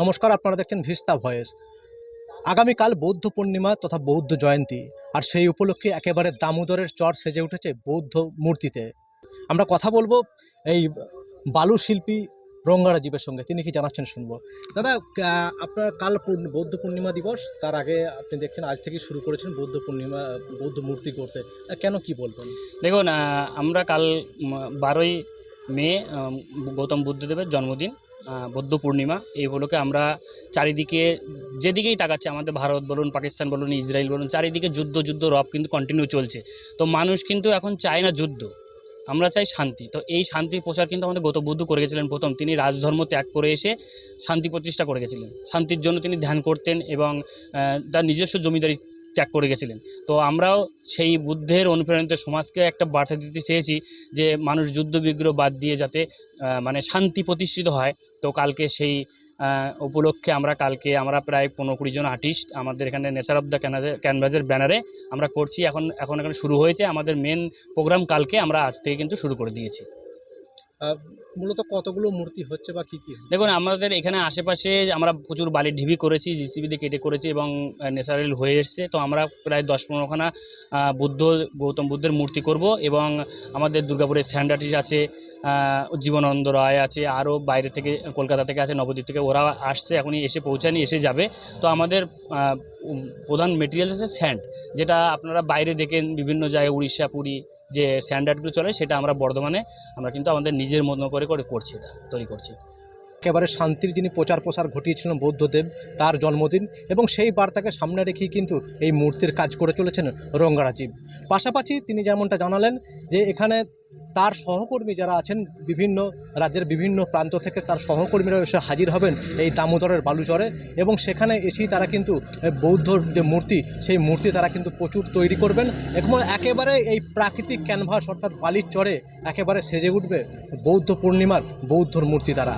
নমস্কার, আপনারা দেখছেন ভিস্তা ভয়েস। আগামীকাল বৌদ্ধ পূর্ণিমা তথা বৌদ্ধ জয়ন্তী, আর সেই উপলক্ষে একেবারে দামোদরের চর সেজে উঠেছে বৌদ্ধ মূর্তিতে। আমরা কথা বলবো এই বালু শিল্পী রঙ্গারাজীবের সঙ্গে। তিনি কি জানাচ্ছেন শুনবো। দাদা, আপনার কাল বৌদ্ধ পূর্ণিমা দিবস, তার আগে আপনি দেখছেন আজ থেকেই শুরু করেছেন বৌদ্ধ পূর্ণিমা বৌদ্ধ মূর্তি করতে, কেন কি বলবেন? দেখুন, আমরা কাল 12ই মে গৌতম বুদ্ধদেবের জন্মদিন, বৌদ্ধ পূর্ণিমা। এই উপলক্ষে আমরা চারিদিকে যেদিকেই তাকাচ্ছে, আমাদের ভারত বলুন, পাকিস্তান বলুন, ইসরায়েল বলুন, চারিদিকে যুদ্ধ রব কিন্তু কন্টিনিউ চলছে। তো মানুষ কিন্তু এখন চায় না যুদ্ধ, আমরা চাই শান্তি। তো এই শান্তির প্রচার কিন্তু আমাদের গৌতম বুদ্ধ করে গেছিলেন। প্রথম তিনি রাজধর্ম ত্যাগ করে এসে শান্তি প্রতিষ্ঠা করে গেছিলেন। শান্তির জন্য তিনি ধ্যান করতেন এবং তার নিজস্ব জমিদারি ত্যাগ করে গেছিলেন। তো আমরাও সেই বুদ্ধের অনুপ্রেরণিত সমাজকে একটা বার্তা দিতে চেয়েছি যে মানুষ যুদ্ধ বিগ্রহ বাদ দিয়ে যাতে মানে শান্তি প্রতিষ্ঠিত হয়। তো কালকে সেই উপলক্ষে আমরা প্রায় 15-20 জন আর্টিস্ট আমাদের এখানে নেচার অফ দ্য ক্যানভাসের ব্যানারে আমরা করছি। এখন এখানে শুরু হয়েছে আমাদের মেন প্রোগ্রাম। কালকে আমরা আজ থেকে কিন্তু শুরু করে দিয়েছি। মূলত কতগুলো মূর্তি হচ্ছে বা কি কি? দেখুন, আমাদের এখানে আশেপাশে আমরা প্রচুর বালির ঢিবি করেছি, জিসিবি দিয়ে কেটে করেছি এবং ন্যাচারাল হয়ে এসছে। তো আমরা প্রায় 10-15খানা গৌতম বুদ্ধের মূর্তি করব এবং আমাদের দুর্গাপুরের স্যান্ড আর্টিস্ট আছে, জীবনানন্দ রায় আছে, আরও বাইরে থেকে কলকাতা থেকে আছে, নবদ্বীপ থেকে, ওরা আসছে, এখনই এসে পৌঁছায়নি, এসে যাবে। তো আমাদের প্রধান মেটেরিয়ালস আছে স্যান্ড, যেটা আপনারা বাইরে দেখেন বিভিন্ন জায়গায়, উড়িষ্যা, পুরী যে স্যান্ড আর্টগুলো চলে, সেটা আমরা বর্ধমানে আমরা কিন্তু আমাদের নিজের মতো করে করছি, এটা তৈরি করছি। একেবারে শান্তির যিনি প্রসার ঘটিয়েছিলেন বৌদ্ধদেব, তার জন্মদিন, এবং সেই বার্তাকে সামনে রেখেই কিন্তু এই মূর্তির কাজ করে চলেছেন রঙ্গারাজীব। পাশাপাশি তিনি যেমনটা জানালেন যে এখানে তার সহকর্মী যারা আছেন, বিভিন্ন রাজ্যের বিভিন্ন প্রান্ত থেকে তার সহকর্মীরা এসে হাজির হবেন এই দামোদরের বালুচরে, এবং সেখানে এসেই তারা কিন্তু বৌদ্ধর যে মূর্তি, সেই মূর্তি তারা কিন্তু প্রচুর তৈরি করবেন এবং একেবারে এই প্রাকৃতিক ক্যানভাস অর্থাৎ বালির চরে একেবারে সেজে উঠবে বৌদ্ধ পূর্ণিমার বৌদ্ধর মূর্তি দ্বারা।